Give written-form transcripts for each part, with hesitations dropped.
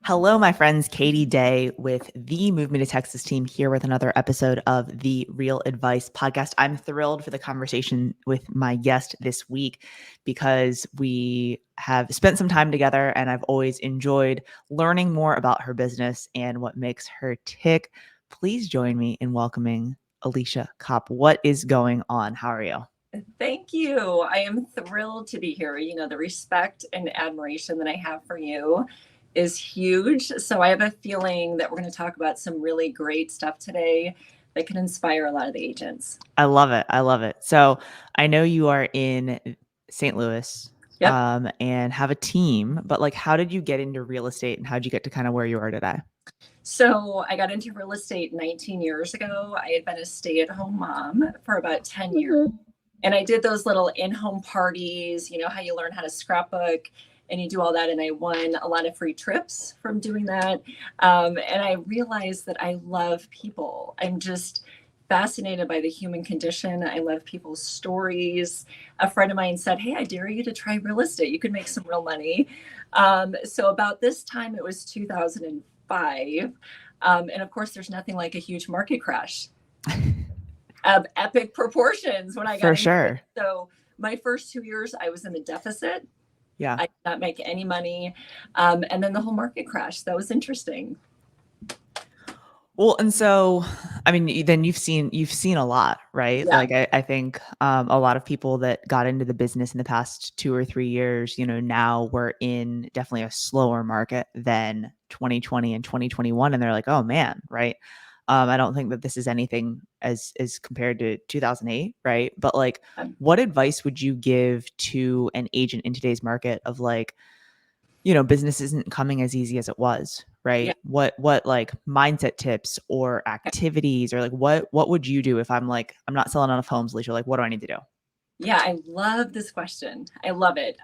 Hello, my friends. Katie Day with the Move Me to Texas team here with another episode of the Real Advice podcast. I'm thrilled for the conversation with my guest this week because we have spent some time together and I've always enjoyed learning more about her business and what makes her tick. Please join me in welcoming Alicia Cop. What is going on? How are you? Thank you. I am thrilled to be here. The respect and admiration that I have for you is huge. So I have a feeling that we're going to talk about some really great stuff today that can inspire a lot of the agents. I love it. I love it. So I know you are in St. Louis Yep. and have a team, but like, how did you get into real estate and how did you get to kind of where you are today? So I got into real estate 19 years ago. I had been a stay-at-home mom for about 10 years. And I did those little in-home parties, how you learn how to scrapbook and you do all that. And I won a lot of free trips from doing that. And I realized that I love people. I'm just fascinated by the human condition. I love people's stories. A friend of mine said, "Hey, I dare you to try real estate. You could make some real money." So about this time, it was 2005. And of course, there's nothing like a huge market crash of epic proportions when I got For into sure. it. So my first 2 years, I was in the deficit. Yeah. I did not make any money. And then the whole market crashed. That was interesting. Well, and so, I mean, then you've seen a lot, right? Yeah. Like I think a lot of people that got into the business in the past 2 or 3 years, now we're in definitely a slower market than 2020 and 2021. And they're like, oh man, right? I don't think that this is anything as compared to 2008, right? But like, what advice would you give to an agent in today's market of like, business isn't coming as easy as it was, right? Yeah. What like mindset tips or activities or like what would you do if I'm like, I'm not selling enough homes, Alicia? Like, what do I need to do? Yeah, I love this question. I love it.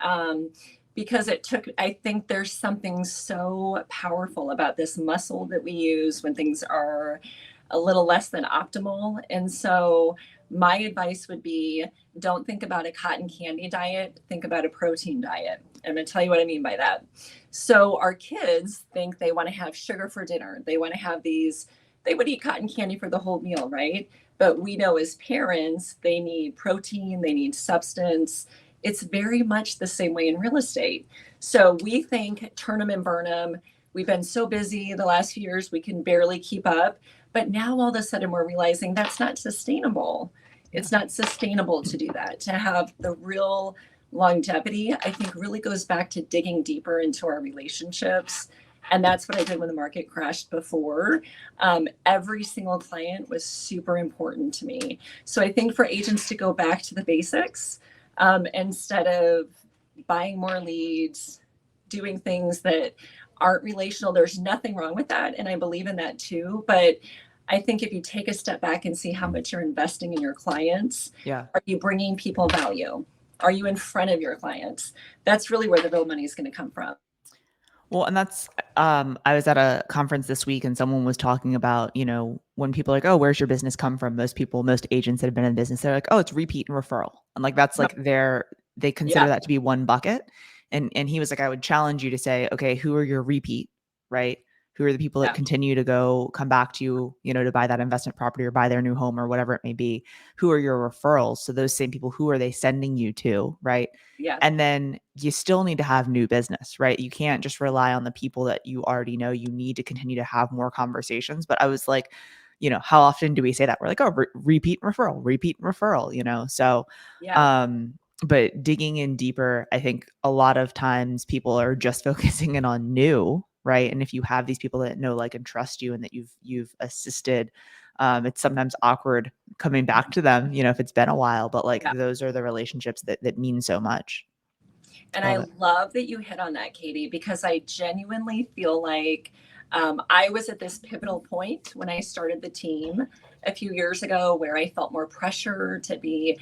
Because I think there's something so powerful about this muscle that we use when things are a little less than optimal. And so my advice would be don't think about a cotton candy diet, think about a protein diet. I'm going to tell you what I mean by that. So our kids think they want to have sugar for dinner. They want to have they would eat cotton candy for the whole meal, right? But we know as parents, they need protein, they need substance. It's very much the same way in real estate. So we think turn them and burn them. We've been so busy the last few years, we can barely keep up. But now all of a sudden we're realizing that's not sustainable. It's not sustainable to do that. To have the real longevity, I think really goes back to digging deeper into our relationships. And that's what I did when the market crashed before. Every single client was super important to me. So I think for agents to go back to the basics, instead of buying more leads, doing things that aren't relational, there's nothing wrong with that. And I believe in that too. But I think if you take a step back and see how much you're investing in your clients, Yeah. are you bringing people value? Are you in front of your clients? That's really where the real money is going to come from. Well, and that's I was at a conference this week and someone was talking about, when people are like, oh, where's your business come from? Most agents that have been in business, they're like, oh, it's repeat and referral. And like that's like they consider that to be one bucket. And he was like, I would challenge you to say, okay, who are your repeat, right? Who are the people that continue to come back to you, to buy that investment property or buy their new home or whatever it may be? Who are your referrals? So those same people, who are they sending you to, right? Yeah. And then you still need to have new business, right? You can't just rely on the people that you already know. You need to continue to have more conversations. But I was like, how often do we say that? We're like, oh, repeat and referral, So, but digging in deeper, I think a lot of times people are just focusing in on new, right? And if you have these people that know, like, and trust you and that you've assisted, it's sometimes awkward coming back to them, if it's been a while, but like those are the relationships that mean so much. And I love that you hit on that, Katie, because I genuinely feel like I was at this pivotal point when I started the team a few years ago where I felt more pressure to be,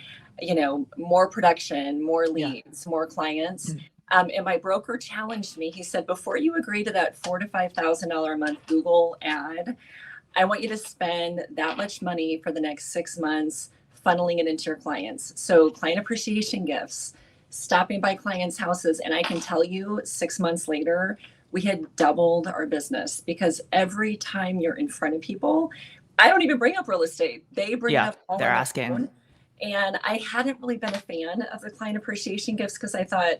more production, more leads, more clients. And my broker challenged me. He said, before you agree to that $4,000 to $5,000 a month Google ad, I want you to spend that much money for the next 6 months funneling it into your clients. So client appreciation gifts, stopping by clients' houses. And I can tell you 6 months later, we had doubled our business because every time you're in front of people, I don't even bring up real estate. They bring it Yeah, up all they're on their asking. own. And I hadn't really been a fan of the client appreciation gifts because I thought,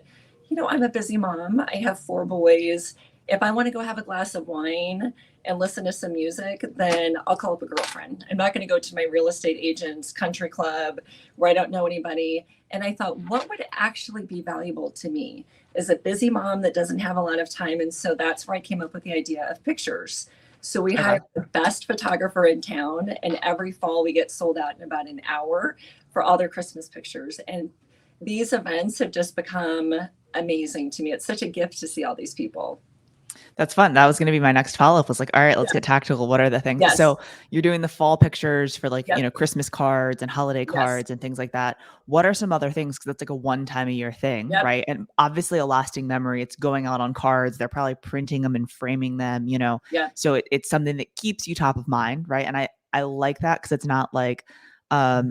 I'm a busy mom. I have 4 boys. If I want to go have a glass of wine and listen to some music, then I'll call up a girlfriend. I'm not going to go to my real estate agent's country club where I don't know anybody. And I thought, what would actually be valuable to me as a busy mom that doesn't have a lot of time? And so that's where I came up with the idea of pictures. So we Okay. hire the best photographer in town, and every fall we get sold out in about an hour for all their Christmas pictures. And these events have just become amazing to me. It's such a gift to see all these people. That's fun. That was going to be my next follow-up was like, all right, let's Yeah. get tactical. What are the things? Yes. So you're doing the fall pictures for like, Yep. Christmas cards and holiday Yes. cards and things like that. What are some other things? Cause that's like a one time a year thing, Yep. right? And obviously a lasting memory. It's going out on cards. They're probably printing them and framing them. Yeah. So it's something that keeps you top of mind. Right. And I like that because it's not like, a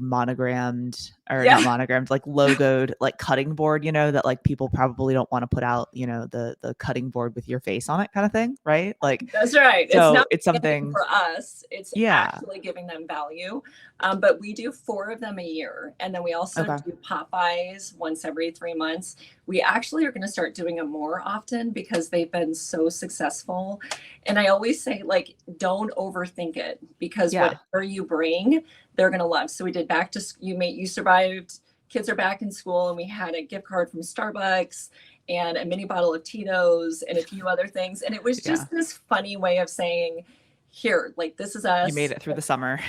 monogrammed or not Yeah. monogrammed, like logoed, like cutting board, that like people probably don't want to put out, the cutting board with your face on it kind of thing. Right. Like, That's right. It's so not it's anything something, for us. It's yeah. actually giving them value. But we do 4 of them a year. And then we also Okay. do Popeyes once every 3 months. We actually are going to start doing them more often because they've been so successful. And I always say, like, don't overthink it because Yeah. whatever you bring, they're going to love. So we did back to, you survived, kids are back in school, and we had a gift card from Starbucks and a mini bottle of Tito's and a few other things. And it was Yeah. just this funny way of saying, here, like, this is You made us. it through the summer.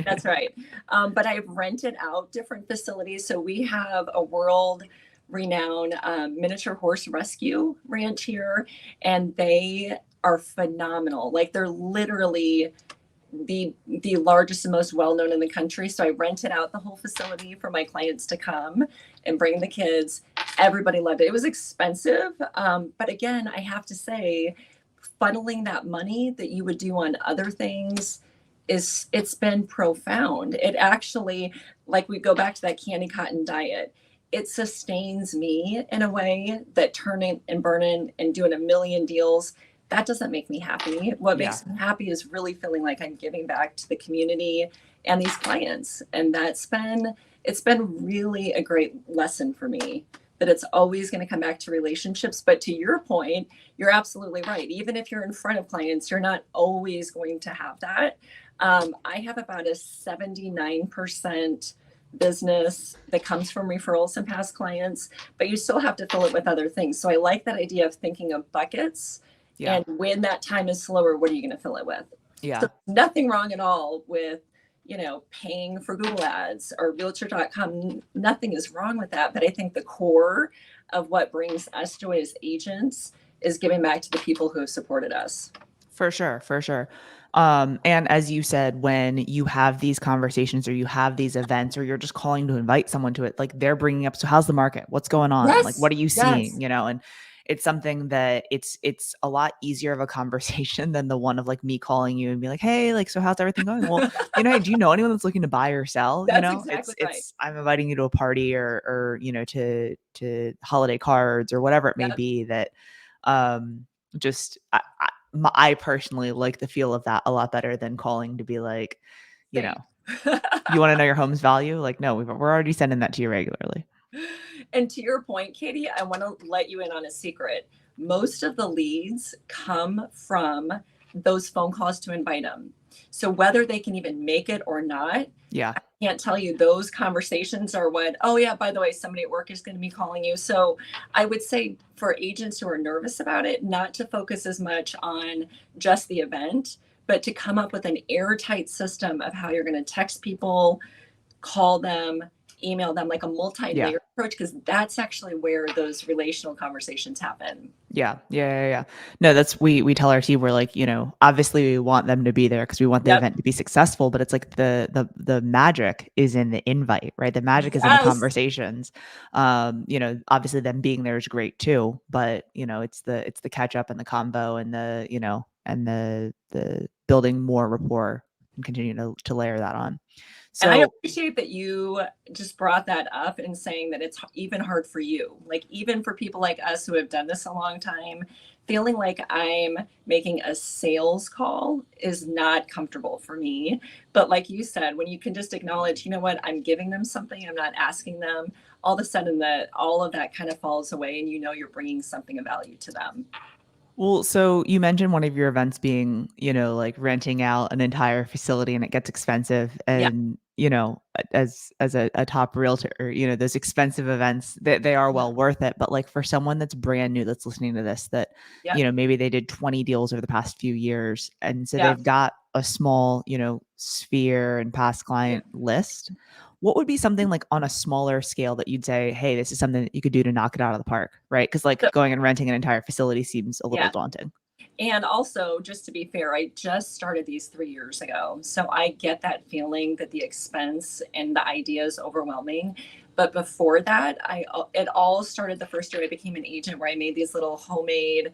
That's right. But I've rented out different facilities. So we have a world renowned miniature horse rescue ranch here, and they are phenomenal. Like, they're literally the largest and most well known in the country. So I rented out the whole facility for my clients to come and bring the kids. Everybody loved it. It was expensive, but again, I have to say, funneling that money that you would do on other things it's been profound. It actually, like, we go back to that candy cotton diet. It sustains me in a way that turning and burning and doing a million deals, that doesn't make me happy. What Yeah. makes me happy is really feeling like I'm giving back to the community and these clients. And it's been really a great lesson for me that it's always going to come back to relationships. But to your point, you're absolutely right. Even if you're in front of clients, you're not always going to have that. I have about a 79% business that comes from referrals and past clients, but you still have to fill it with other things. So I like that idea of thinking of buckets. Yeah. And when that time is slower, what are you going to fill it with? Yeah. So nothing wrong at all with, paying for Google ads or realtor.com. Nothing is wrong with that. But I think the core of what brings us joy as agents is giving back to the people who have supported us. For sure, for sure. And as you said, when you have these conversations or you have these events or you're just calling to invite someone to it, like they're bringing up, so how's the market? What's going on? Like, Yes. what are you seeing? Yes. And it's something that it's a lot easier of a conversation than the one of like me calling you and be like, hey, like, so how's everything going? Well, hey, do you know anyone that's looking to buy or sell? That's It's exactly right. I'm inviting you to a party or to holiday cards or whatever it may Yep. be that just I personally like the feel of that a lot better than calling to be like, you know, Same. you want to know your home's value? Like, no, we're already sending that to you regularly. And to your point, Katie, I want to let you in on a secret. Most of the leads come from those phone calls to invite them. So whether they can even make it or not, Yeah. can't tell you. Those conversations are what, oh yeah, by the way, somebody at work is going to be calling you. So I would say for agents who are nervous about it, not to focus as much on just the event, but to come up with an airtight system of how you're going to text people, call them, email them, like a Yeah. multi-layered approach, because that's actually where those relational conversations happen. Yeah. Yeah. Yeah. Yeah. No, that's we tell our team we're like, obviously we want them to be there because we want the Yep. event to be successful, but it's like the magic is in the invite, right? The magic is in the Yes. conversations. Obviously them being there is great too, but it's the catch up and the combo and the building more rapport. and continue to layer that on. And I So, appreciate that you just brought that up and saying that it's even hard for you. Like, even for people like us who have done this a long time, feeling like I'm making a sales call is not comfortable for me. But like you said, when you can just acknowledge, you know what, I'm giving them something, I'm not asking them, all of a sudden that all of that kind of falls away and you know you're bringing something of value to them. well, so you mentioned one of your events being, like renting out an entire facility and it gets expensive. Yeah, And, as a top realtor, those expensive events, they are yeah, well worth it. But like for someone that's brand new that's listening to this, that, yeah, maybe they did 20 deals over the past few years. And so yeah, they've got a small, sphere and past yeah. client list. What would be something like on a smaller scale that you'd say, hey, this is something that you could do to knock it out of the park, right? Because like So, going and renting an entire facility seems a little yeah. daunting. And also, just to be fair, I just started these 3 years ago. So I get that feeling that the expense and the idea is overwhelming. But before that, it all started the first year I became an agent, where I made these little homemade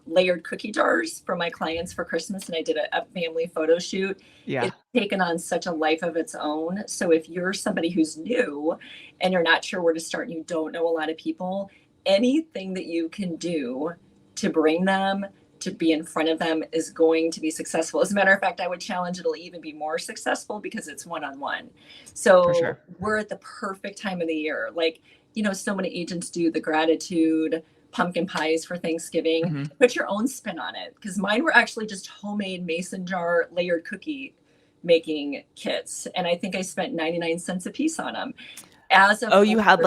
layered cookie jars for my clients for Christmas, and I did a family photo shoot. Yeah, It's taken on such a life of its own. So if you're somebody who's new and you're not sure where to start and you don't know a lot of people, anything that you can do to bring them, to be in front of them, is going to be successful. As a matter of fact, I would challenge it'll even be more successful because it's one on one. for So sure. we're at the perfect time of the year. Like, so many agents do the gratitude pumpkin pies for Thanksgiving. Hmm. Put your own spin on it, because mine were actually just homemade mason jar layered cookie making kits. And I think I spent 99 cents a piece on them. As a Oh, full, you had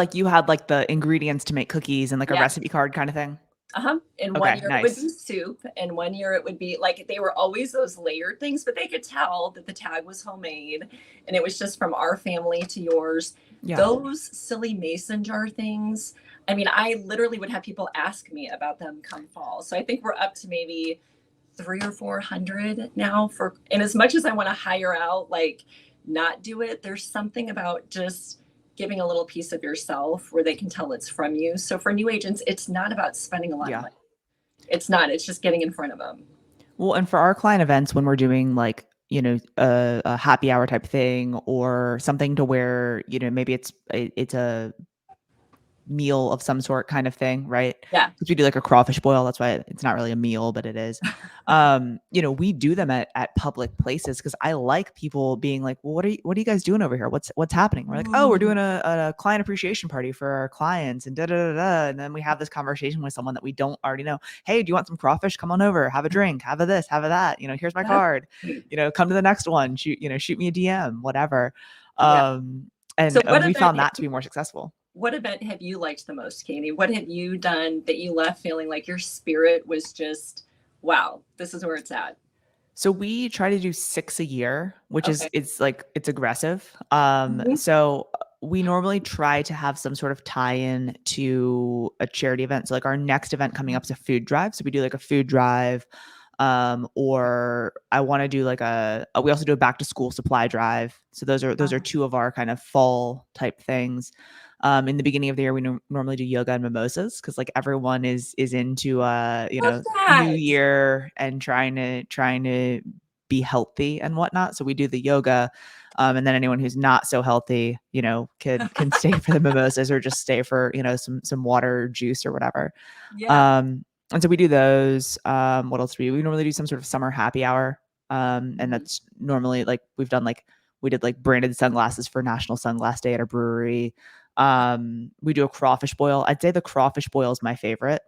like the ingredients to make cookies and like a yeah. recipe card kind of thing. Uh-huh. In one Okay, year it would nice. be soup, and one year it would be like, they were always those layered things, but they could tell that the tag was homemade and it was just from our family to yours. Yeah. Those silly mason jar things. I mean, I literally would have people ask me about them come fall. So I think we're up to maybe 300 or 400 now for, and as much as I want to hire out, like, not do it, there's something about just giving a little piece of yourself where they can tell it's from you. So for new agents, it's not about spending a lot of Yeah. money. It's not, it's just getting in front of them. Well, and for our client events, when we're doing like, a happy hour type thing or something to where, maybe it's a meal of some sort kind of thing, right? Yeah. Because we do like a crawfish boil. That's why it's not really a meal, but it is. We do them at public places because I like people being like, well, what are you guys doing over here? What's happening? We're like, oh, we're doing Ooh, a client appreciation party for our clients and da da da da. And then we have this conversation with someone that we don't already know. Hey, do you want some crawfish? Come on over, have a drink, have a this, have a that. Here's my that's card. great. Come to the next one. Shoot me a DM, whatever. Yeah. So And we found that to be more successful. what event have you liked the most, Katie? What have you done that you left feeling like your spirit was just, wow, this is where it's at? So we try to do 6 a year, which is Okay. it's like it's aggressive. Mhm. So we normally try to have some sort of tie-in to a charity event. So like our next event coming up is a food drive. So we do like a food drive, or I want to do like we also do a back to school supply drive. So those are Oh, two of our kind of fall type things. In the beginning of the year, we normally do yoga and mimosas because like everyone is into love new that. year and trying to be healthy and whatnot. So we do the yoga. And then anyone who's not so healthy, can stay for the mimosas or just stay for, some water, juice or whatever. Yeah. And so we do those. What else do we do? We normally do some sort of summer happy hour. And Mhm. that's normally like we did like branded sunglasses for National Sunglass Day at a brewery. We do a crawfish boil. I'd say the crawfish boil is my favorite.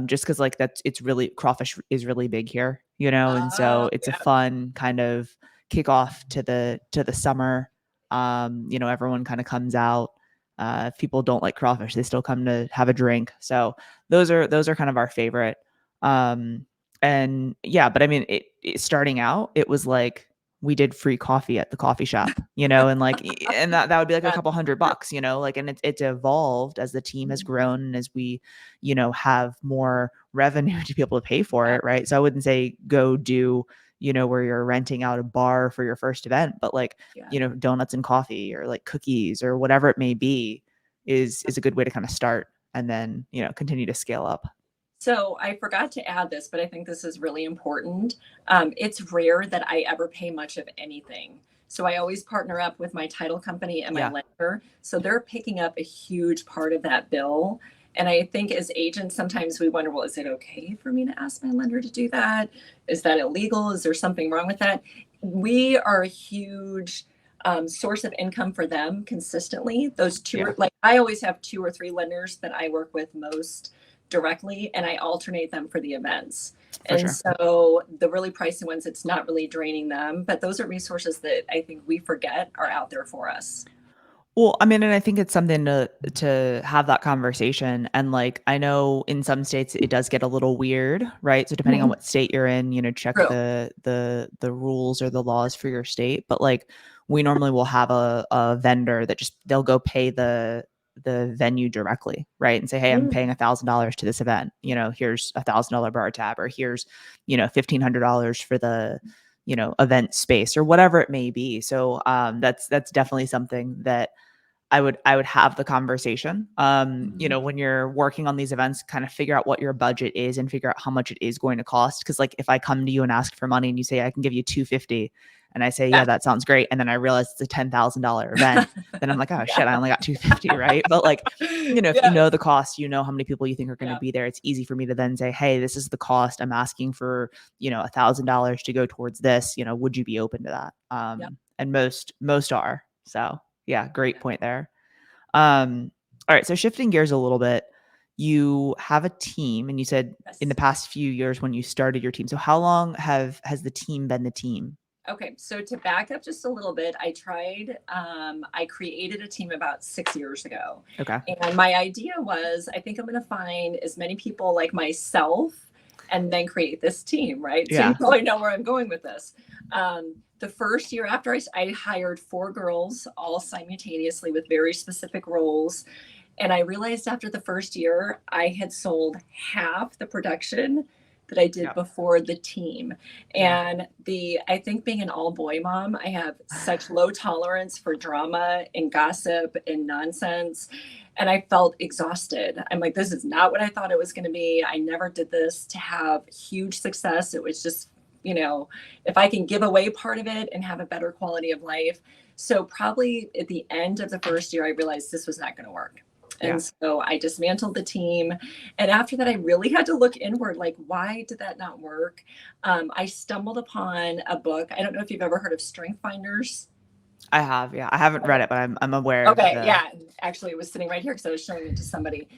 Just because like it's really crawfish is really big here, and so it's a Yeah. fun kind of kickoff to the summer. Everyone kind of comes out. If people don't like crawfish, they still come to have a drink. So those are kind of our favorite. Um, and yeah, but I mean, starting out, it was like we did free coffee at the coffee shop, and like, and that would be like a Yeah. couple $100, like, and it's evolved as the team has grown and as we, have more revenue to be able to pay for Yeah. it, right? So I wouldn't say go do, where you're renting out a bar for your first event, but like, Yeah. donuts and coffee or like cookies or whatever it may be is a good way to kind of start and then, continue to scale up. So I forgot to add this, but I think this is really important. It's rare that I ever pay much of anything. So I always partner up with my title company and my Yeah, lender. So they're picking up a huge part of that bill. And I think as agents, sometimes we wonder, well, is it okay for me to ask my lender to do that? Is that illegal? Is there something wrong with that? We are a huge source of income for them consistently. Those two yeah, are like, I always have 2 or 3 lenders that I work with most directly, and I alternate them for the events. for And sure. so the really pricey ones, it's not really draining them, but those are resources that I think we forget are out there for us. Well, I mean, and I think it's something to have that conversation. And like, I know in some states it does get a little weird, right? So depending on Mhm. what state you're in, check True. the rules or the laws for your state. But like, we normally will have a vendor that just they'll go pay the venue directly, right? And say, hey, I'm paying Mm. $1,000 to this event. Here's $1,000 bar tab, or here's $1,500 for the event space or whatever it may be. So that's definitely something that I would have the conversation. Mhm. When you're working on these events, kind of figure out what your budget is and figure out how much it is going to cost. Cause like if I come to you and ask for money and you say I can give you 250 and I say, yeah, Yeah. that sounds great. And then I realize it's a $10,000 event, then I'm like, oh Yeah. shit, I only got 250, right? But like, if you know Yes. the cost, you know how many people you think are going to Yeah. be there. It's easy for me to then say, hey, this is the cost. I'm asking for, $1,000 to go towards this. Would you be open to that? Yeah. And most are. So yeah, great point there. All right, so shifting gears a little bit, you have a team, and you said in the Yes. past few years when you started your team. So how long has the team been the team? Okay, so to back up just a little bit, I created a team about 6 years ago. Okay. And my idea was I think I'm going to find as many people like myself and then create this team, right? So you Yeah. probably know where I'm going with this. The first year after I hired 4 girls all simultaneously with very specific roles. And I realized after the first year, I had sold half the production that I did Yeah. before the team. Yeah. And I think being an all boy mom, I have such low tolerance for drama and gossip and nonsense. And I felt exhausted. I'm like, this is not what I thought it was going to be. I never did this to have huge success. It was just, if I can give away part of it and have a better quality of life. So, probably at the end of the first year, I realized this was not going to work. Yeah. And so I dismantled the team. And after that, I really had to look inward like, why did that not work? I stumbled upon a book. I don't know if you've ever heard of Strength Finders. I have. Yeah. I haven't read it, but I'm aware of Okay, the yeah. Actually, it was sitting right here because I was showing it to somebody.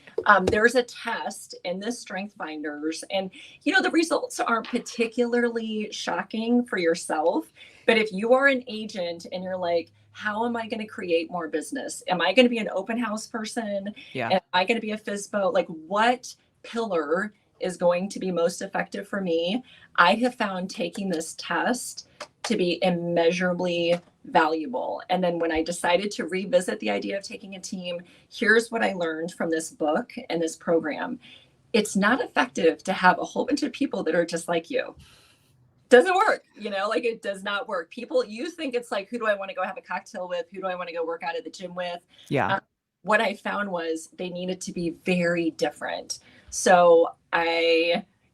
There's a test in this Strength Finders, and the results aren't particularly shocking for yourself. But if you are an agent and you're like, how am I going to create more business? Am I going to be an open house person? yeah, Am I going to be a FISBO? Like, what pillar is going to be most effective for me? I have found taking this test to be immeasurably valuable. And then when I decided to revisit the idea of taking a team, here's what I learned from this book and this program. It's not effective to have a whole bunch of people that are just like you. Doesn't work, like it does not work. People, you think it's like, who do I want to go have a cocktail with? Who do I want to go work out at the gym with? yeah, Uh, what I found was they needed to be very different. So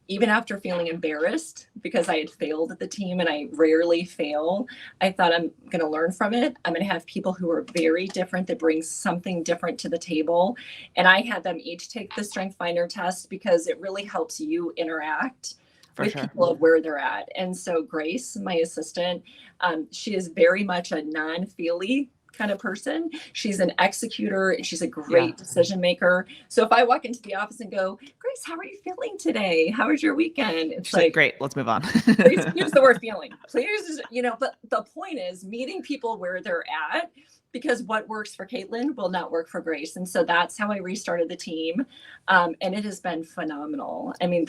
even after feeling embarrassed because I had failed at the team and I rarely fail, I thought I'm going to learn from it. I'm going to have people who are very different that bring something different to the table. And I had them each take the Strength Finder test because it really helps you interact for with sure. people of where they're at. And so Grace, my assistant, she is very much a non-feely kind of person. She's an executor and she's a Yeah. great decision maker. So if I walk into the office and go, Grace, how are you feeling today? How was your weekend? It's She's like, like, great, let's move on. please use the word feeling. Please, but the point is meeting people where they're at because what works for Caitlin will not work for Grace. And so that's how I restarted the team. And it has been phenomenal. I mean,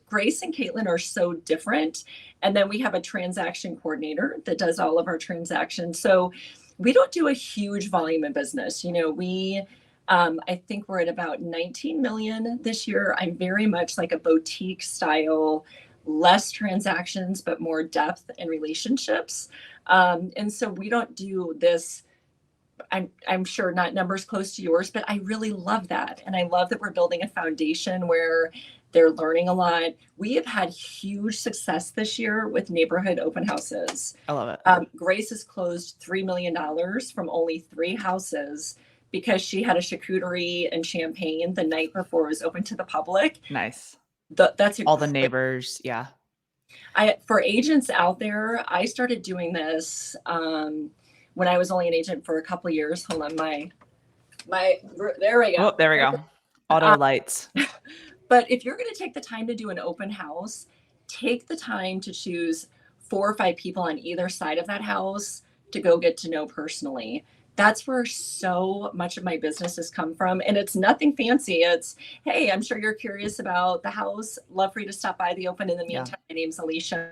Grace and Caitlin are so different. And then we have a transaction coordinator that does all of our transactions. So we don't do a huge volume of business. I think we're at about 19 million this year. I'm very much like a boutique style, less transactions, but more depth and relationships. And so we don't do this. I'm sure not numbers close to yours, but I really love that. And I love that we're building a foundation where They're learning a lot. We have had huge success this year with neighborhood open houses. I love it. Grace has closed $3 million from only 3 houses because she had a charcuterie and champagne the night before it was open to the public. Nice. That's a All the great. neighbors. Yeah. For agents out there, I started doing this when I was only an agent for a couple of years. Hold on, there we go. Oh, there we go. Auto lights. But if you're going to take the time to do an open house, take the time to choose 4 or 5 people on either side of that house to go get to know personally. That's where so much of my business has come from. And it's nothing fancy. It's, hey, I'm sure you're curious about the house. Love for you to stop by the open. In the meantime, My name's Alicia.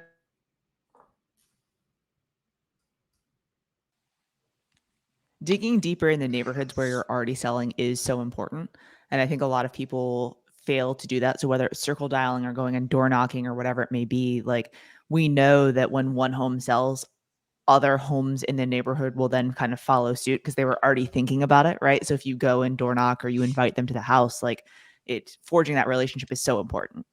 Digging deeper in the neighborhoods where you're already selling is so important. And I think a lot of people fail to do that. So whether it's circle dialing or going and door knocking or whatever it may be, like we know that when one home sells, other homes in the neighborhood will then kind of follow suit because they were already thinking about it, right? So if you go and door knock or you invite them to the house, like forging that relationship is so important.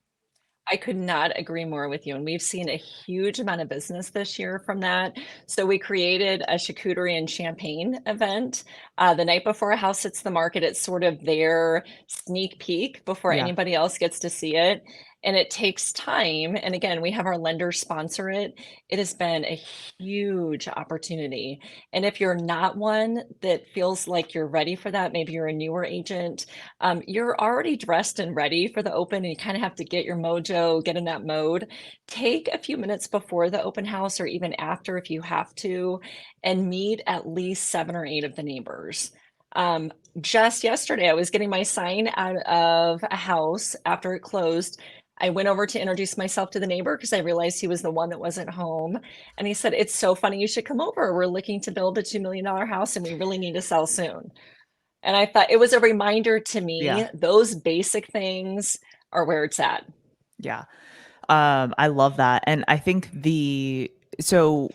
I could not agree more with you, and we've seen a huge amount of business this year from that. So we created a charcuterie and champagne event the night before a house hits the market. It's sort of their sneak peek before anybody else gets to see it. And it takes time. And again, we have our lenders sponsor it. It has been a huge opportunity. And if you're not one that feels like you're ready for that, maybe you're a newer agent, you're already dressed and ready for the open, and you kind of have to get your mojo, get in that mode. Take a few minutes before the open house or even after if you have to, and meet at least 7 or 8 of the neighbors. Just yesterday, I was getting my sign out of a house after it closed. I went over to introduce myself to the neighbor because I realized he was the one that wasn't home. And he said, "It's so funny you should come over. We're looking to build a $2 million house and we really need to sell soon." And I thought it was a reminder to me, those basic things are where it's at. Yeah. I love that. And I think so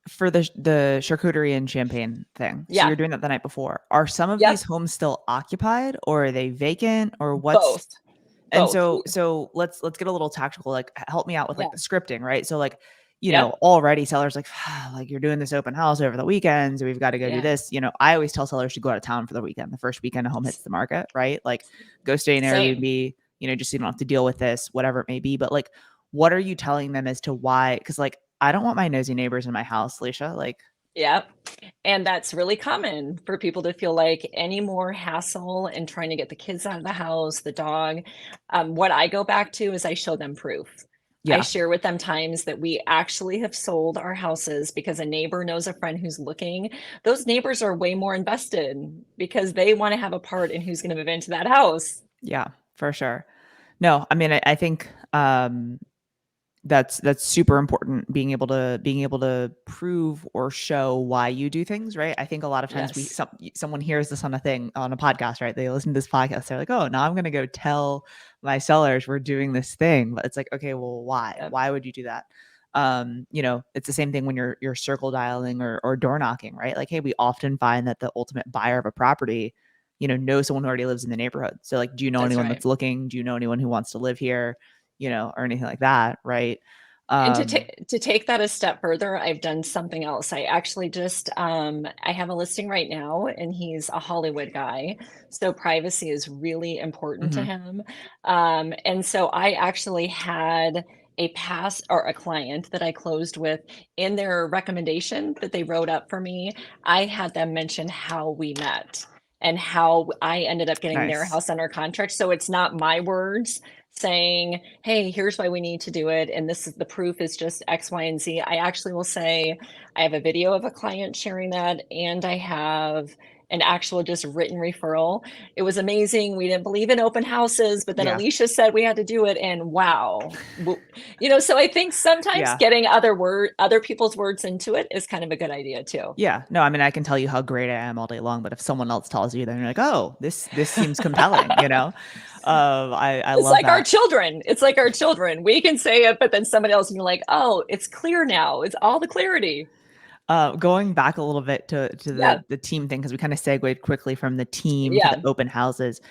for the charcuterie and champagne thing. So you're doing that the night before. Are some of these homes still occupied or are they vacant or what's both? And so let's get a little tactical. Like help me out with like the scripting, right? So like, already sellers like you're doing this open house over the weekends. We've got to go do this. I always tell sellers to go out of town for the weekend. The first weekend a home hits the market, right? Like go stay in Airbnb, just so you don't have to deal with this, whatever it may be. But like, what are you telling them as to why? Because like, I don't want my nosy neighbors in my house, Alicia. Like, and that's really common for people to feel like any more hassle in trying to get the kids out of the house, the dog. What I go back to is I show them proof. I share with them times that we actually have sold our houses because a neighbor knows a friend who's looking. Those neighbors are way more invested because they want to have a part in who's going to move into that house. Yeah, for sure. No, I mean, I think that's super important, being able to prove or show why you do things, right? I think a lot of times someone hears this on a podcast, right? They listen to this podcast, they're like, oh, now I'm going to go tell my sellers we're doing this thing. But it's like, okay, well, why? Why would you do that? It's the same thing when you're circle dialing or door knocking, right? Like, hey, we often find that the ultimate buyer of a property, knows someone who already lives in the neighborhood. So like, do you know anyone that's looking? Do you know anyone who wants to live here? Or anything like that, right? And to take that a step further, I've done something else. I actually just I have a listing right now, and he's a Hollywood guy, so privacy is really important to him. And so I actually had a client that I closed with, in their recommendation that they wrote up for me, I had them mention how we met and how I ended up getting their house under contract. So it's not my words saying, hey, here's why we need to do it, and this is the proof is just X, Y, and Z. I actually will say I have a video of a client sharing that, and I have an actual just written referral. It was amazing. We didn't believe in open houses, but then Alicia said we had to do it, and wow. So I think sometimes getting other people's words into it is kind of a good idea too. Yeah. No, I mean, I can tell you how great I am all day long, but if someone else tells you, then you're like, oh, this seems compelling, I it's love like that. our children. It's like our children. We can say it, but then somebody else and you're like, oh, it's clear now. It's all the clarity. Going back a little bit to the team thing, because we kind of segued quickly from the team to the open houses.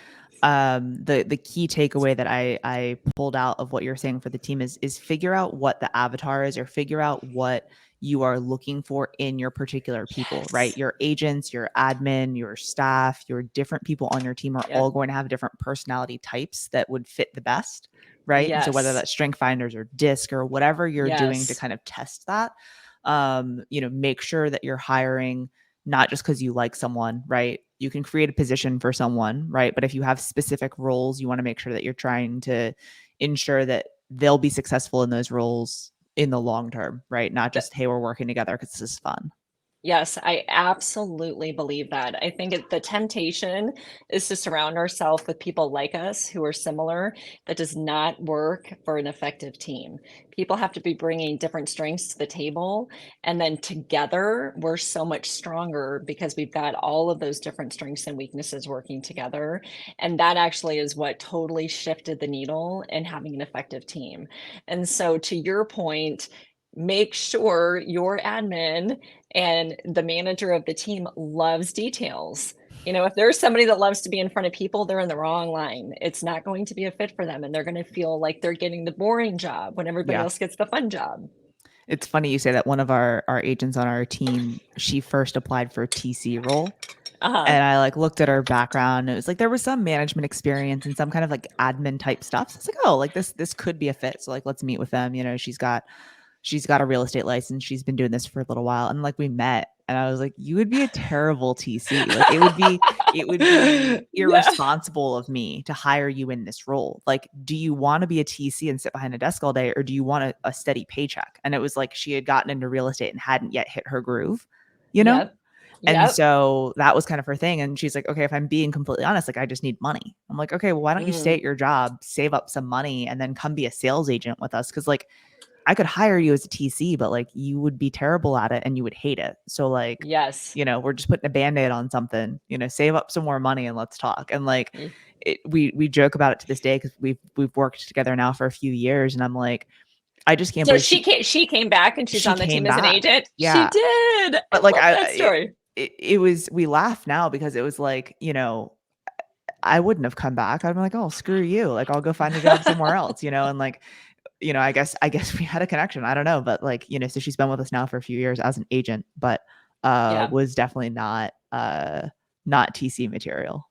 the key takeaway that I pulled out of what you're saying for the team is figure out what the avatar is, or figure out what you are looking for in your particular people, right? Yes. Your agents, your admin, your staff, your different people on your team are all Yep. going to have different personality types that would fit the best, right? And so whether Yes. that's strength finders or disc or whatever you're doing to Yes. kind of test that, make sure that you're hiring not just because you like someone, right? You can create a position for someone, right? But if you have specific roles, you want to make sure that you're trying to ensure that they'll be successful in those roles in the long term, right? Not just, hey, we're working together because this is fun. Yes, I absolutely believe that. I think the temptation is to surround ourselves with people like us who are similar. That does not work for an effective team. People have to be bringing different strengths to the table. And then together, we're so much stronger because we've got all of those different strengths and weaknesses working together. And that actually is what totally shifted the needle in having an effective team. And so, to your point, make sure your admin and the manager of the team loves details. If there's somebody that loves to be in front of people, they're in the wrong line. It's not going to be a fit for them, and they're going to feel like they're getting the boring job when everybody Yeah. else gets the fun job. It's funny you say that. One of our agents on our team, she first applied for a TC role. Uh-huh. And I like looked at her background. It was like there was some management experience and some kind of like admin type stuff. So it's like, oh, like this could be a fit. So like let's meet with them. She's got a real estate license. She's been doing this for a little while. And like we met and I was like, you would be a terrible TC. Like it would be Yeah. irresponsible of me to hire you in this role. Like, do you want to be a TC and sit behind a desk all day, or do you want a steady paycheck? And it was like she had gotten into real estate and hadn't yet hit her groove, you know? Yep. And Yep. so that was kind of her thing. And she's like, okay, if I'm being completely honest, like I just need money. I'm like, okay, well, why don't you stay Mhm. at your job, save up some money, and then come be a sales agent with us? Cause like I could hire you as a TC, but like you would be terrible at it and you would hate it. So like, Yes. we're just putting a band-aid on something, save up some more money and let's talk. And like Y- we joke about it to this day because we've worked together now for a few years. And I'm like, I just can't So believe she came back and she's she on the came team as an back. agent. She Yeah. did. I But like love that story. it was, we laugh now because it was like, I wouldn't have come back. I'd be like, oh, screw you. Like, I'll go find a job somewhere else, and like, I guess we had a connection. I don't know. But like, so she's been with us now for a few years as an agent, but Yeah. was definitely not TC material.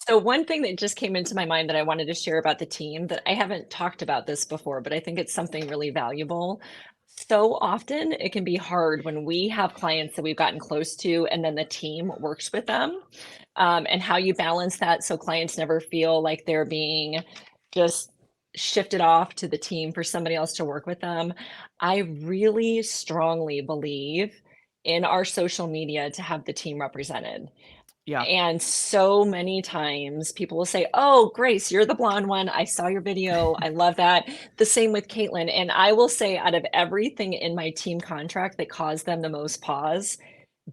So one thing that just came into my mind that I wanted to share about the team that I haven't talked about this before, but I think it's something really valuable. So often it can be hard when we have clients that we've gotten close to and then the team works with them, and how you balance that so clients never feel like they're being just shifted off to the team for somebody else to work with them. I really strongly believe in our social media to have the team represented. Yeah, And so many times people will say, "Oh, Grace, you're the blonde one. I saw your video. I love that." The same with Caitlin. And I will say, out of everything in my team contract that caused them the most pause,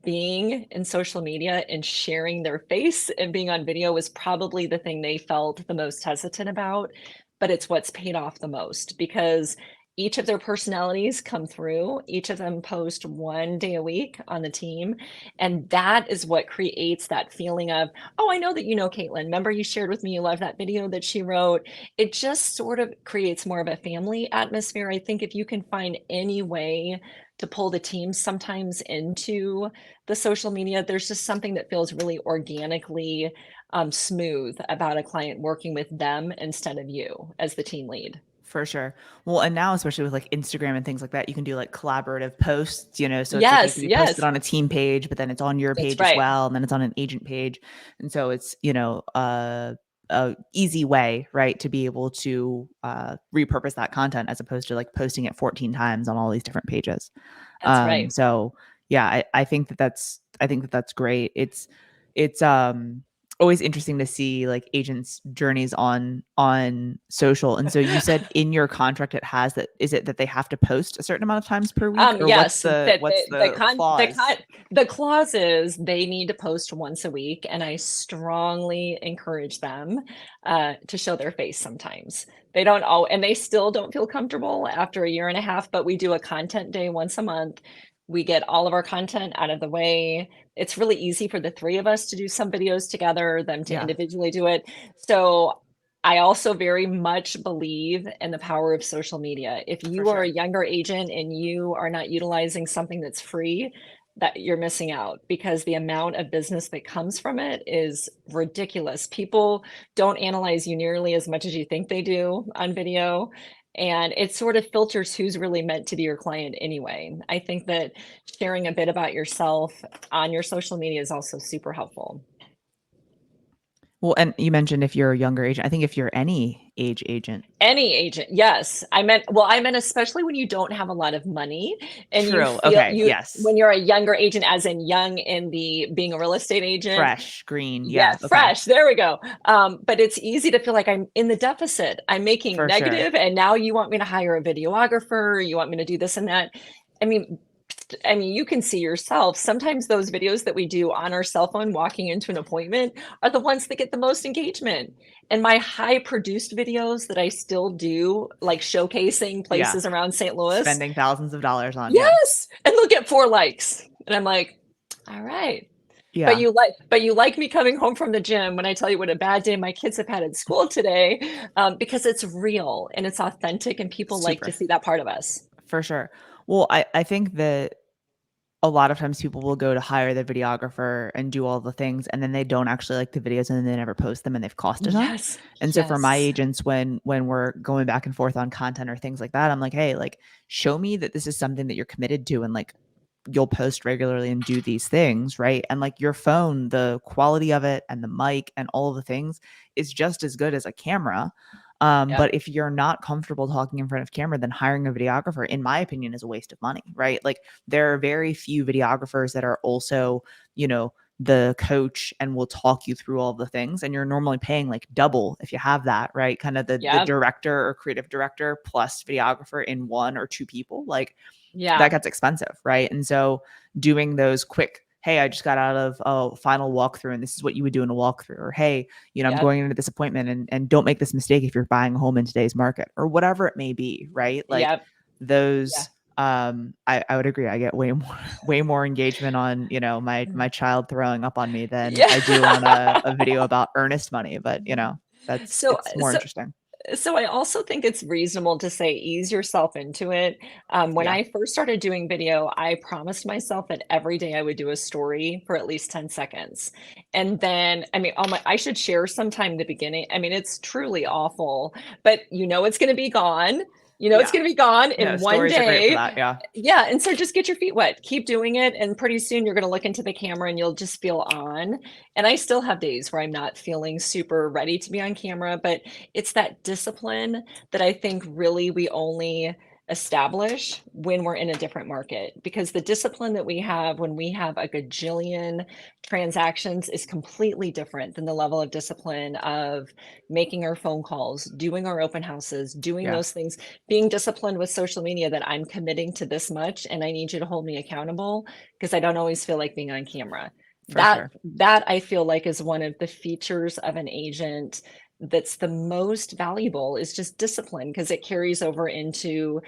being in social media and sharing their face and being on video was probably the thing they felt the most hesitant about. But it's what's paid off the most because each of their personalities come through. Each of them post 1 day a week on the team. And that is what creates that feeling of, oh, I know that you know Caitlin. Remember, you shared with me you love that video that she wrote. It just sort of creates more of a family atmosphere. I think if you can find any way to pull the team sometimes into the social media, there's just something that feels really organically smooth about a client working with them instead of you as the team lead. for sure. Well, and now especially with like Instagram and things like that, you can do like collaborative posts, so it's like you Yes, can be posted yes, on a team page, but then it's on your that's page as right. well, and then it's on an agent page. And so it's, a easy way, right, to be able to repurpose that content as opposed to like posting it 14 times on all these different pages. That's right. So yeah, I think that's great. It's always interesting to see like agents' journeys on social. And so you said in your contract it has that. Is it that they have to post a certain amount of times per week, or what's Yes, the that what's the clause? the clause is they need to post once a week, and I strongly encourage them to show their face sometimes. They don't all, and they still don't feel comfortable after a year and a half, but we do a content day once a month We get all of our content out of the way. It's really easy for the three of us to do some videos together, them to Yeah, individually do it. So I also very much believe in the power of social media. If for you are a sure. younger agent and you are not utilizing something that's free, that you're missing out, because the amount of business that comes from it is ridiculous. People don't analyze you nearly as much as you think they do on video. And it sort of filters who's really meant to be your client anyway. I think that sharing a bit about yourself on your social media is also super helpful. Well, and you mentioned if you're a younger agent. I think if you're any age agent. Any agent, yes. I meant especially when you don't have a lot of money and you True. feel Okay. you Yes. when you're a younger agent, as in young in the being a real estate agent. Fresh, green. Yeah, Yeah. Okay. fresh. There we go. But it's easy to feel like I'm in the deficit. I'm making For sure. negative, and now you want me to hire a videographer. You want me to do this and that. I mean, you can see yourself. Sometimes those videos that we do on our cell phone walking into an appointment are the ones that get the most engagement. And my high produced videos that I still do, like showcasing Yeah. places around St. Louis, Spending thousands of dollars on. Yeah. yes, and they'll get 4 likes. And I'm like, all right. Yeah. But you like me coming home from the gym when I tell you what a bad day my kids have had at school today, because it's real and it's authentic, and people like to Super. see that part of us. For sure. Well, I think that a lot of times people will go to hire the videographer and do all the things, and then they don't actually like the videos, and then they never post them, and they've cost a ton. Yes, And so for my yes, agents, when we're going back and forth on content or things like that, I'm like, hey, like, show me that this is something that you're committed to, and like you'll post regularly and do these things, right? And like your phone, the quality of it and the mic and all of the things is just as good as a camera. yep, But if you're not comfortable talking in front of camera, then hiring a videographer, in my opinion, is a waste of money, right? Like there are very few videographers that are also, the coach and will talk you through all the things. And you're normally paying like double if you have that, right? Kind of the yep, director or creative director plus videographer in one or two people. Like that yeah, gets expensive, right? And so doing those quick, hey, I just got out of a final walkthrough and this is what you would do in a walkthrough, or hey, I'm yep, going into this appointment and don't make this mistake if you're buying a home in today's market or whatever it may be, right? Like yep, yeah. those I would agree. I get way more way more engagement on, my child throwing up on me than Yeah. I do on a video about earnest money. But So it's more so interesting. so I also think it's reasonable to say ease yourself into it. When Yeah. I first started doing video, I promised myself that every day I would do a story for at least 10 seconds. And then, I should share sometime in the beginning. It's truly awful, but it's going to be gone. It's Yeah. going to be gone No, in one stories are great for day. that. Yeah. Yeah. And so just get your feet wet, keep doing it. And pretty soon you're going to look into the camera and you'll just feel on. And I still have days where I'm not feeling super ready to be on camera, but it's that discipline that I think really we only establish when we're in a different market, because the discipline that we have when we have a gajillion transactions is completely different than the level of discipline of making our phone calls, doing our open houses, doing Yeah. those things, being disciplined with social media, that I'm committing to this much and I need you to hold me accountable because I don't always feel like being on camera. For sure. That I feel like is one of the features of an agent that's the most valuable, is just discipline, because it carries over into,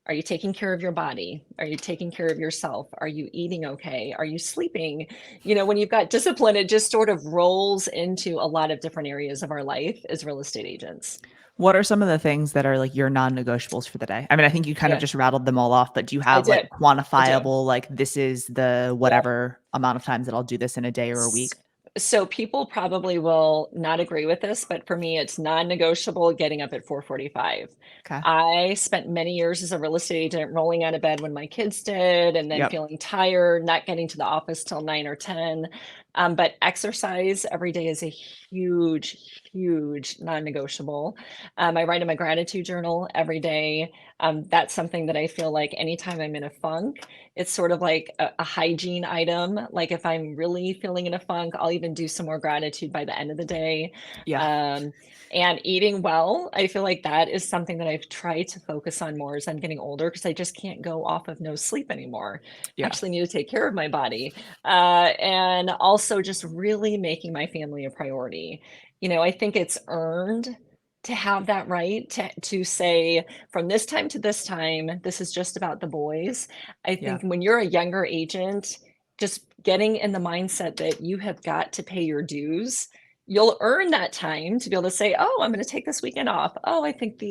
are you taking care of your body? Are you taking care of yourself? Are you eating okay? Are you sleeping? When you've got discipline, it just sort of rolls into a lot of different areas of our life as real estate agents. What are some of the things that are like your non-negotiables for the day? I mean, I think you kind of Yeah, just rattled them all off, but do you I have like did. I do. quantifiable, like this is the Yep. whatever amount of times that I'll do this in a day or a S- week? So people probably will not agree with this, but for me, it's non-negotiable getting up at 4:45. Okay. I spent many years as a real estate agent rolling out of bed when my kids did, and then Yep. feeling tired, not getting to the office till 9 or 10. But exercise every day is a huge, huge non-negotiable. I write in my gratitude journal every day. That's something that I feel like anytime I'm in a funk, it's sort of like a hygiene item. Like if I'm really feeling in a funk, I'll even do some more gratitude by the end of the day. Yeah. Um, and eating well, I feel like that is something that I've tried to focus on more as I'm getting older, because I just can't go off of no sleep anymore. I Yeah. actually need to take care of my body. And also just really making my family a priority. I think it's earned to have that right to say from this time to this time, this is just about the boys. I Yeah. think when you're a younger agent, just getting in the mindset that you have got to pay your dues, you'll earn that time to be able to say, oh, I'm going to take this weekend off. Oh, I think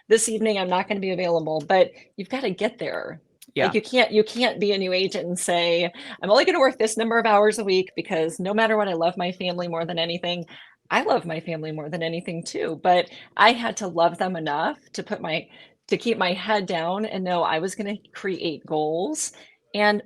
this evening I'm not going to be available, but you've got to get there. Like Yeah. you can't be a new agent and say, I'm only going to work this number of hours a week because no matter what, I love my family more than anything. I love my family more than anything too, but I had to love them enough to keep my head down and know I was going to create goals, and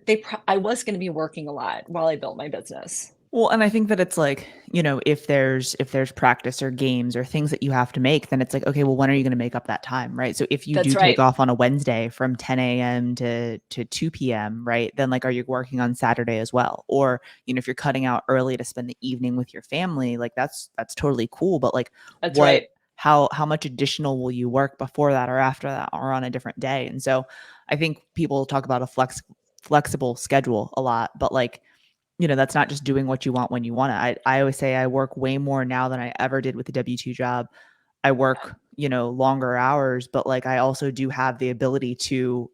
I was going to be working a lot while I built my business. Well, and I think that it's like, if there's practice or games or things that you have to make, then it's like, okay, well, when are you going to make up that time, right? So if you That's do take right. off on a Wednesday from 10 a.m. to 2 p.m., right? Then like, are you working on Saturday as well? Or, if you're cutting out early to spend the evening with your family, like that's totally cool. But like, That's what, right. how much additional will you work before that or after that or on a different day? And so I think people talk about a flexible schedule a lot, but like, that's not just doing what you want when you want it. I always say I work way more now than I ever did with the W-2 job. I Yeah. work, longer hours, but like I also do have the ability to,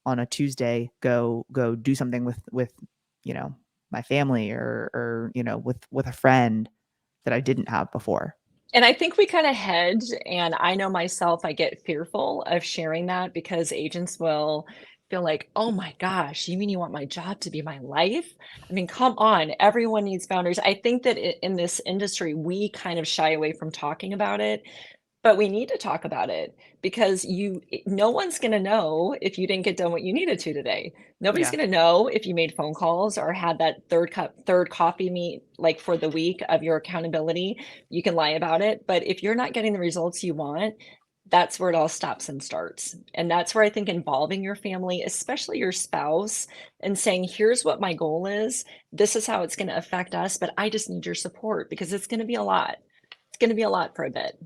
on a Tuesday go do something with, you know, my family or, with a friend that I didn't have before. And I think we kind of hedge, and I know myself, I get fearful of sharing that because agents will feel like, oh my gosh, you mean you want my job to be my life? I mean, come on, everyone needs boundaries. I think that in this industry, we kind of shy away from talking about it, but we need to talk about it because no one's going to know if you didn't get done what you needed to today. Nobody's Yeah. going to know if you made phone calls or had that third coffee meet like for the week of your accountability. You can lie about it, but if you're not getting the results you want, that's where it all stops and starts. And that's where I think involving your family, especially your spouse, and saying, here's what my goal is. This is how it's going to affect us, but I just need your support because it's going to be a lot. It's going to be a lot for a bit.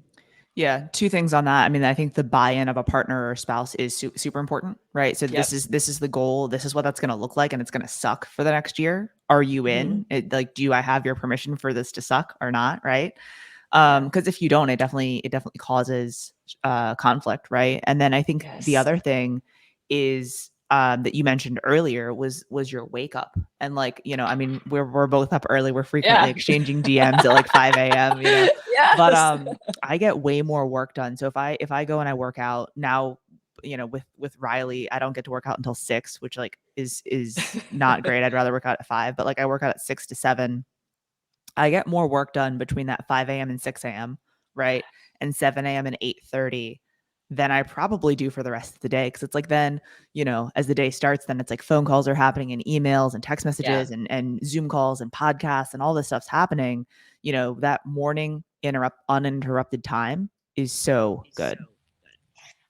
Yeah, two things on that. I mean, I think the buy-in of a partner or spouse is super important, right? So this Yep. is the goal. This is what that's going to look like, and it's going to suck for the next year. Are you Mhm. in? Like, do I have your permission for this to suck or not? Right? Yeah. Because if you don't, it definitely causes conflict, right? And then I think the Yes. other thing is that you mentioned earlier was your wake up, and like I mean, we're both up early. We're frequently Yeah. exchanging DMs at like 5 a.m. But Yes. I get way more work done. So if I go and I work out now, with Riley, I don't get to work out until 6, which like is not great. I'd rather work out at 5, but like I work out at 6 to 7. I get more work done between that 5 a.m. and 6 a.m., right? And 7 a.m. and 8:30 than I probably do for the rest of the day. Cause it's like then, as the day starts, then it's like phone calls are happening and emails and text Yeah. messages and Zoom calls and podcasts and all this stuff's happening. That morning uninterrupted time is so good.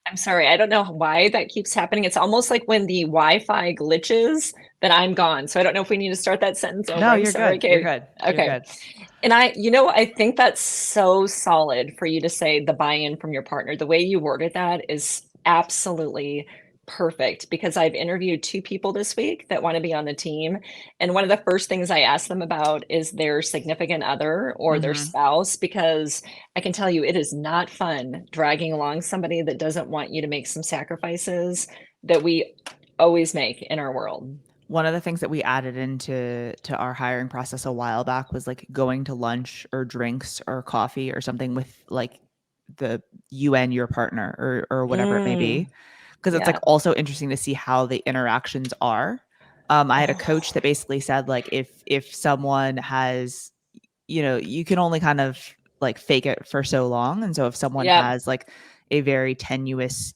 I'm sorry. I don't know why that keeps happening. It's almost like when the Wi-Fi glitches, then I'm gone. So I don't know if we need to start that sentence over. No, I'm you're sorry. good. You're Okay. good. You're Okay. good. And I think that's so solid for you to say the buy-in from your partner. The way you worded that is absolutely perfect because I've interviewed two people this week that want to be on the team. And one of the first things I ask them about is their significant other or their Mhm. spouse, because I can tell you it is not fun dragging along somebody that doesn't want you to make some sacrifices that we always make in our world. One of the things that we added into our hiring process a while back was like going to lunch or drinks or coffee or something with like the you and your partner or whatever it may Mm, be. Because it's like yeah. also interesting to see how the interactions are. I had a coach Oh, that basically said like if someone has, you can only kind of like fake it for so long. And so if someone yep. has like a very tenuous,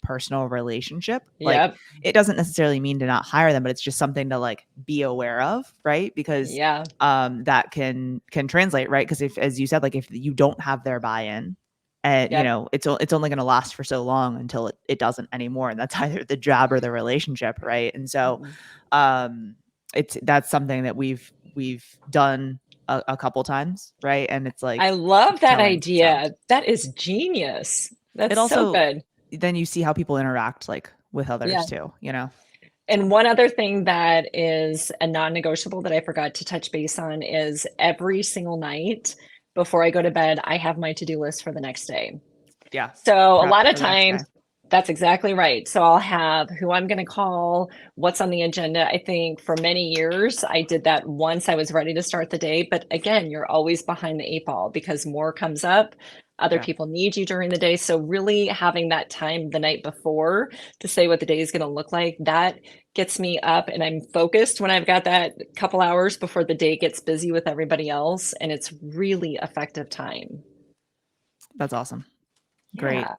personal relationship, like Yep. it doesn't necessarily mean to not hire them, but it's just something to like be aware of, right? Because Yeah. that can translate, right? Because if, as you said, like if you don't have their buy-in, and Yep. it's only going to last for so long until it doesn't anymore, and that's either the job or the relationship, right? And so Mhm. um that's something that we've done a couple times, right? And it's I like love it's that telling. So idea. That is genius. it That's so also, good. then you see how people interact like with others Yeah. too. So And one other thing that is a non-negotiable that I forgot to touch base on is every single night before I go to bed, I have my to-do list for the next day. Yeah. So a Prep lot of for the next times, day. that's exactly right. So I'll have who I'm going to call, what's on the agenda. I think for many years, I did that once I was ready to start the day. But again, you're always behind the 8 ball because more comes up. Other Yeah. people need you during the day. So really having that time the night before to say what the day is going to look like, that gets me up and I'm focused when I've got that couple hours before the day gets busy with everybody else. And it's really effective time. That's awesome. Great Yeah.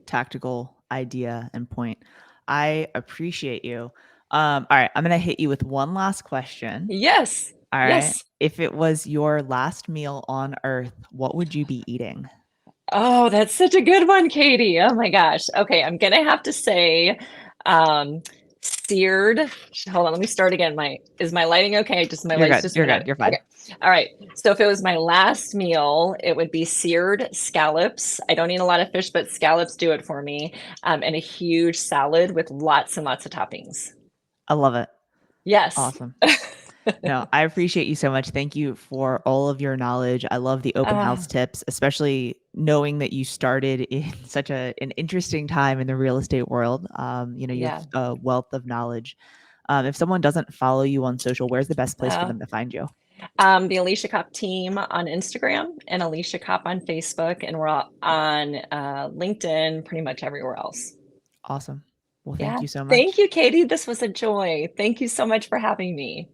tactical idea and point. I appreciate you. All right, I'm gonna hit you with one last question. Yes. All right. Yes. If it was your last meal on earth, what would you be eating? Oh, that's such a good one, Katie. Oh my gosh. Okay, I'm gonna have to say, um, seared. Hold on, let me start again. Is my lighting okay? Just my You're lights good. just You're went good. out. You're fine. Okay. All right. So if it was my last meal, it would be seared scallops. I don't eat a lot of fish, but scallops do it for me. And a huge salad with lots and lots of toppings. I love it. Yes. Awesome. No, I appreciate you so much. Thank you for all of your knowledge. I love the open house Ah, tips, especially knowing that you started in such an interesting time in the real estate world. You have yeah. a wealth of knowledge. If someone doesn't follow you on social, where's the best place for Well, them to find you? the Alicia Cop team on Instagram and Alicia Cop on Facebook, and we're on LinkedIn, pretty much everywhere else. Awesome. Well, thank Yeah. you so Thank much. you, Katie. This was a joy. Thank you so much for having me.